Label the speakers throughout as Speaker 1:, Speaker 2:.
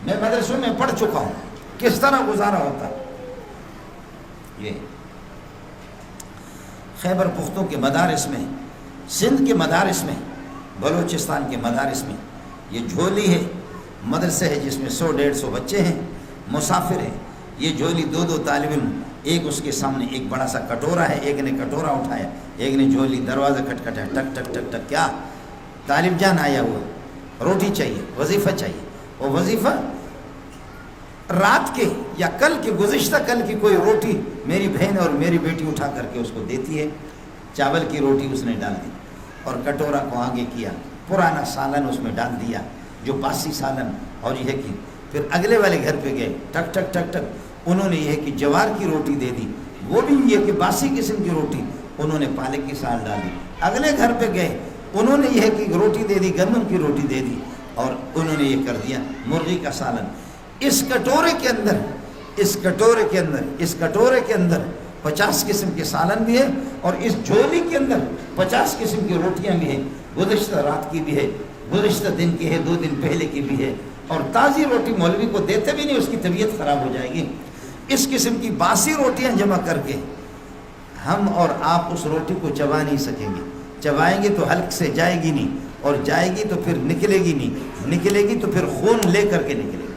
Speaker 1: میں مدرسوں میں پڑھ چکا ہوں کس طرح گزارا ہوتا. یہ خیبر پختون کے مدارس میں، سندھ کے مدارس میں، بلوچستان کے مدارس میں یہ جھولی ہے، مدرسے ہے جس میں 100-150 بچے ہیں، مسافر ہیں. یہ جھولی 2 طالب علم، ایک اس کے سامنے ایک بڑا سا کٹورا ہے، ایک نے کٹورا اٹھایا، ایک نے جھولی، دروازہ کھٹکھٹایا، ٹک ٹک ٹک ٹک. کیا طالب جان آیا ہوا، روٹی چاہیے، وظیفہ چاہیے. وہ وظیفہ رات کے یا کل کے، گزشتہ کل کی کوئی روٹی میری بہن اور میری بیٹی اٹھا کر کے اس کو دیتی ہے. چاول کی روٹی اس نے ڈال دی اور کٹورا کو آگے کیا، پرانا سالن اس میں ڈال دیا جو باسی سالن. اور یہ ہے کہ پھر اگلے والے گھر پہ گئے، ٹک ٹک ٹک ٹک، انہوں نے یہ ہے کہ جوار کی روٹی دے دی، وہ بھی یہ کہ باسی قسم کی روٹی، انہوں نے پالک کی سال ڈالی. اگلے گھر پہ گئے، انہوں نے یہ ہے کہ روٹی دے دی، گندم کی روٹی دے دی، اور انہوں نے یہ کر دیا مرغی کا سالن. اس کٹورے کے اندر، اس کٹورے کے اندر، اس کٹورے کے اندر 50 قسم کے سالن بھی ہے، اور اس جھولی کے اندر 50 قسم کی روٹیاں بھی ہیں، گزشتہ رات کی بھی ہے، گزشتہ دن کی ہے، 2 دن پہلے کی بھی ہے. اور تازی روٹی مولوی کو دیتے بھی نہیں، اس کی طبیعت خراب ہو جائے گی. اس قسم کی باسی روٹیاں جمع کر کے ہم اور آپ اس روٹی کو چبا نہیں سکیں گے. چبائیں گے تو حلق سے جائے گی نہیں، اور جائے گی تو پھر نکلے گی نہیں، نکلے گی تو پھر خون لے کر کے نکلے گی.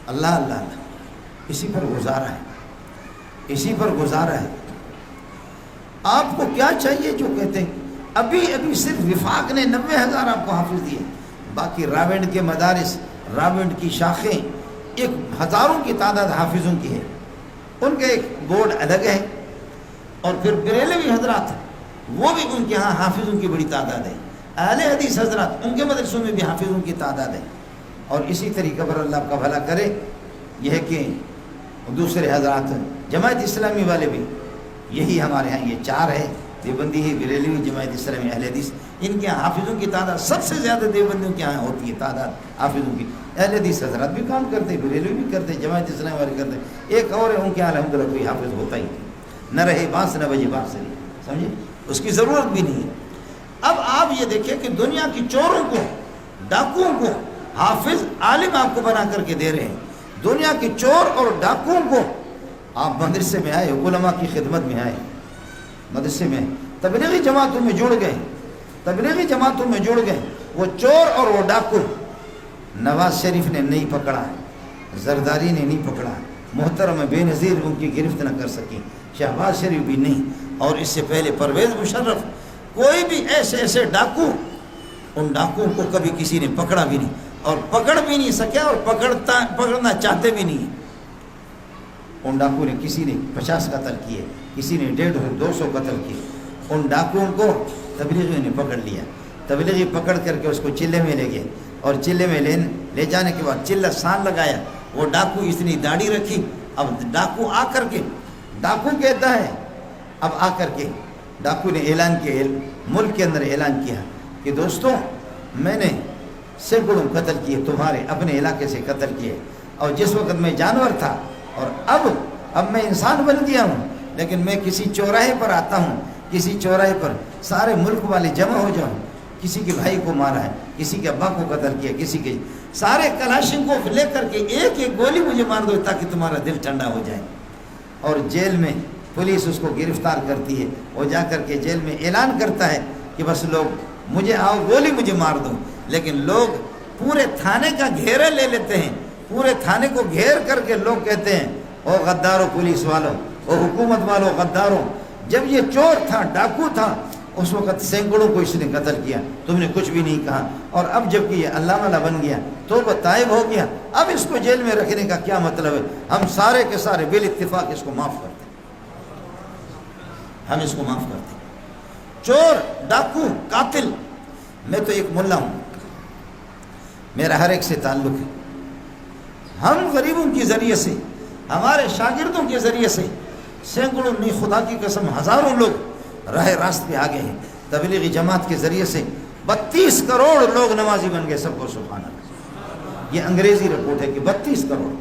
Speaker 1: اللہ اللہ اللہ، اسی پر گزارا ہے، اسی پر گزارا ہے. آپ کو کیا چاہیے جو کہتے ہیں؟ ابھی صرف وفاق نے 90,000 آپ کو حافظ دیے، باقی راونڈ کے مدارس، راونڈ کی شاخیں ایک ہزاروں کی تعداد حافظوں کی ہے. ان کا ایک بورڈ الگ ہے. اور پھر بریلوی حضرات، وہ بھی ان کے ہاں حافظوں کی بڑی تعداد ہے. اہل حدیث حضرات، ان کے مدرسوں میں بھی حافظوں کی تعداد ہے. اور اسی طریقے پر اللہ کا بھلا کرے، یہ ہے کہ دوسرے حضرات جماعت اسلامی والے بھی، یہی ہمارے ہاں یہ 4 ہے، دیوبندی ہے، بریلوی، جماعت اسلامی، اہل حدیث. ان کے ہاں حافظوں کی تعداد سب سے زیادہ دیوبندیوں کے ہاں ہوتی ہے تعداد حافظوں کی. اہل حدیث حضرات بھی کام کرتے، بریلوی بھی کرتے، جماعت اسلامی والے کرتے. ایک اور ہے، ان کے الحمدللہ کوئی حافظ ہوتا ہی نہیں، نہ رہے بانس نہ بجے بانسری، سمجھے، اس کی ضرورت بھی نہیں ہے. اب آپ یہ دیکھیں کہ دنیا کی چوروں کو، ڈاکوؤں کو حافظ عالم آپ کو بنا کر کے دے رہے ہیں. دنیا کے چور اور ڈاکوؤں کو آپ مدرسے میں آئے، علماء کی خدمت میں آئے، مدرسے میں تبلیغی جماعتوں میں جڑ گئے، تبلیغی جماعتوں میں جڑ گئے. وہ چور اور وہ ڈاکو نواز شریف نے نہیں پکڑا، زرداری نے نہیں پکڑا، محترم بے نظیر ان کی گرفت نہ کر سکی، شہباز شریف بھی نہیں، اور اس سے پہلے پرویز مشرف، کوئی بھی ایسے ڈاکو، ان ڈاکوؤں کو کبھی کسی نے پکڑا بھی نہیں، اور پکڑ بھی نہیں سکیا، اور پکڑنا چاہتے بھی نہیں. ان ڈاکو نے، کسی نے 50 قتل کیے، کسی نے 150 200 قتل کیے. ان ڈاکوؤں کو تبلیغیوں نے پکڑ لیا، تبلیغی پکڑ کر کے اس کو چلے میں لے گئے، اور چلے میں لے جانے کے بعد چلہ سان لگایا. وہ ڈاکو اتنی داڑھی رکھی. اب ڈاکو آ کر کے، ڈاکو کہتا ہے، اب آ کر کے ڈاکو نے اعلان کیا، ملک کے اندر اعلان کیا کہ دوستوں، میں نے سینکڑوں قتل کیے، تمہارے اپنے علاقے سے قتل کیے، اور جس وقت میں جانور تھا، اور اب میں انسان بن گیا ہوں، لیکن میں کسی چوراہے پر آتا ہوں، کسی چوراہے پر سارے ملک والے جمع ہو جاؤں، کسی کے بھائی کو مارا ہے، کسی کے ابا کو قتل کیا، کسی کے، سارے کلاشنکوف لے کر کے ایک ایک گولی مجھے مار دو تاکہ تمہارا دل ٹھنڈا ہو جائے. اور جیل میں پولیس اس کو گرفتار کرتی ہے، وہ جا کر کے جیل میں اعلان کرتا ہے کہ بس لوگ مجھے آؤ، گولی مجھے مار دو. لیکن لوگ پورے تھانے کا گھیرا لے لیتے ہیں، پورے تھانے کو گھیر کر کے لوگ کہتے ہیں، او غدارو پولیس والوں، او حکومت والوں غداروں، جب یہ چور تھا، ڈاکو تھا، اس وقت سینکڑوں کو اس نے قتل کیا، تم نے کچھ بھی نہیں کہا. اور اب جب کہ یہ اللہ والا بن گیا، توبہ تائب ہو گیا، اب اس کو جیل میں رکھنے کا کیا مطلب ہے؟ ہم سارے کے سارے بال اتفاق اس کو معاف کرتے ہیں، ہم اس کو معاف کرتے ہیں. چور، ڈاکو، قاتل. میں تو ایک ملا ہوں، میرا ہر ایک سے تعلق ہے. ہم غریبوں کے ذریعے سے، ہمارے شاگردوں کے ذریعے سے سینکڑوں نہیں، خدا کی قسم ہزاروں لوگ راہ راست پہ آگے ہیں. تبلیغی جماعت کے ذریعے سے 32 کروڑ لوگ نمازی بن گئے. سب کو سبحان اللہ. یہ انگریزی رپورٹ ہے کہ 32 کروڑ.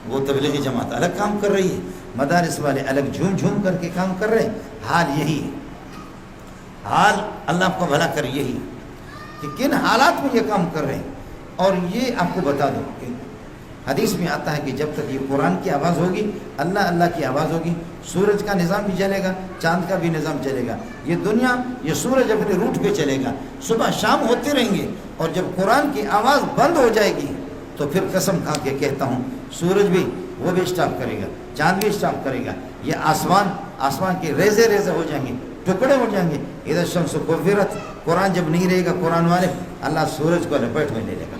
Speaker 1: وہ تبلیغی جماعت الگ کام کر رہی ہے، مدارس والے الگ جھوم جھوم کر کے کام کر رہے ہیں. حال یہی ہے. حال اللہ آپ کا بھلا کر یہی کہ کن حالات میں یہ کام کر رہے ہیں. اور یہ آپ کو بتا دوں کہ حدیث میں آتا ہے کہ جب تک یہ قرآن کی آواز ہوگی، اللہ اللہ کی آواز ہوگی، سورج کا نظام بھی چلے گا، چاند کا بھی نظام چلے گا. یہ دنیا، یہ سورج اپنے روٹ پہ چلے گا، صبح شام ہوتے رہیں گے. اور جب قرآن کی آواز بند ہو جائے گی تو پھر قسم کھا کے کہتا ہوں سورج بھی وہ بھی اسٹاپ کرے گا، چاند بھی اسٹاپ کرے گا. یہ آسمان کے ریزے ریزے ہو جائیں گے، ٹکڑے ہو جائیں گے. ادھر شمس کوفرت، قرآن جب نہیں رہے گا قرآن والے، اللہ سورج کو لپیٹ میں لے لے گا.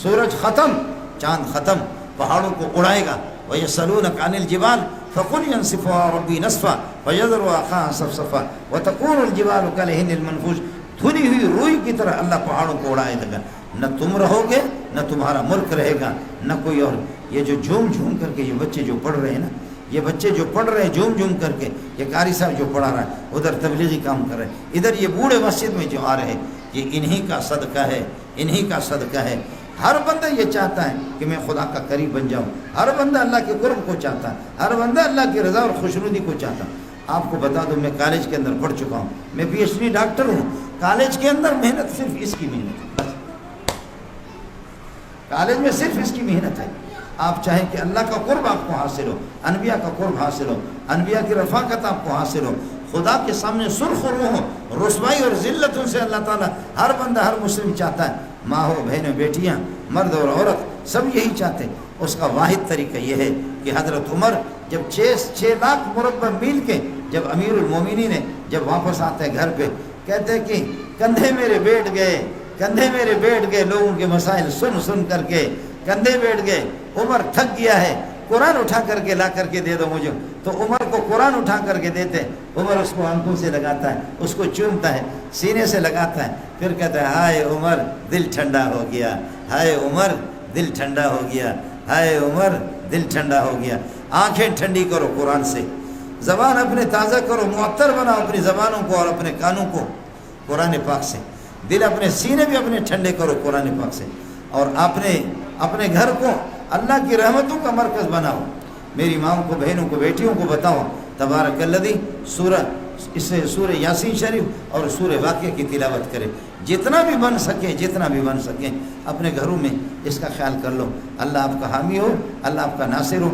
Speaker 1: سورج ختم، چاند ختم، پہاڑوں کو اڑائے گا. وَيَسْأَلُونَكَ عَنِ الْجِبَالِ فَقُلْ يَنسِفُهَا رَبِّي نَسْفًا فَيَذَرُهَا قَاعًا صَفْصَفًا وَتَكُونُ الْجِبَالُ كَالْعِهْنِ الْمَنْفُوشِ. دھلی ہوئی روئی کی طرح اللہ پہاڑوں کو اڑائے لگا. نہ تم رہو گے، نہ تمہارا ملک رہے گا، نہ کوئی اور. یہ جو جھوم جھوم کر کے یہ بچے جو پڑھ رہے ہیں نا، یہ بچے جو پڑھ رہے ہیں جھوم جھوم کر کے، یہ قاری صاحب جو پڑھا رہا ہے، ادھر تبلیغی کام کر رہے ہیں، ادھر یہ بوڑھے مسجد میں جو آ رہے ہیں، یہ انہی کا صدقہ ہے، انہی کا صدقہ ہے. ہر بندہ یہ چاہتا ہے کہ میں خدا کا قریب بن جاؤں. ہر بندہ اللہ کے قرب کو چاہتا ہے، ہر بندہ اللہ کی رضا اور خوشنودی کو چاہتا ہے. آپ کو بتا دوں میں کالج کے اندر پڑھ چکا ہوں، میں پی ایچ ڈی ڈاکٹر ہوں. کالج کے اندر محنت صرف اس کی محنت ہے، بس کالج میں صرف اس کی محنت ہے. آپ چاہیں کہ اللہ کا قرب آپ کو حاصل ہو، انبیاء کا قرب حاصل ہو، انبیاء کی رفاقت آپ کو حاصل ہو، خدا کے سامنے سرخ روح ہو، رسوائی اور ذلتوں سے اللہ تعالیٰ ہر بندہ ہر مسلم چاہتا ہے. ماں ہو، بہنیں، بیٹیاں، مرد اور عورت سب یہی چاہتے ہیں. اس کا واحد طریقہ یہ ہے کہ حضرت عمر جب 6 لاکھ مربع میل کے جب امیر المومنین نے جب واپس آتے ہیں گھر پہ، کہتے ہیں کہ کندھے میرے بیٹھ گئے، کندھے میرے بیٹھ گئے، لوگوں کے مسائل سن سن کر کے کندھے بیٹھ گئے. عمر تھک گیا ہے، قرآن اٹھا کر کے لا کر کے دے دو مجھے. تو عمر کو قرآن اٹھا کر کے دیتے. عمر اس کو آنکھوں سے لگاتا ہے، اس کو چومتا ہے، سینے سے لگاتا ہے، پھر کہتا ہے ہائے عمر دل ٹھنڈا ہو گیا، ہائے عمر دل ٹھنڈا ہو گیا، ہائے عمر دل ٹھنڈا ہو گیا. آنکھیں ٹھنڈی کرو قرآن سے، زبان اپنے تازہ کرو، معطر بناؤ اپنی زبانوں کو اور اپنے کانوں کو قرآن پاک سے. دل اپنے سینے بھی اپنے ٹھنڈے کرو قرآن پاک سے. اور اپنے گھر کو اللہ کی رحمتوں کا مرکز بناؤ. میری ماؤں کو، بہنوں کو، بیٹیوں کو بتاؤ تبارک الذی سورہ یاسین شریف اور سورہ واقعہ کی تلاوت کرے. جتنا بھی بن سکے اپنے گھروں میں اس کا خیال کر لو. اللہ آپ کا حامی ہو، اللہ آپ کا ناصر ہو.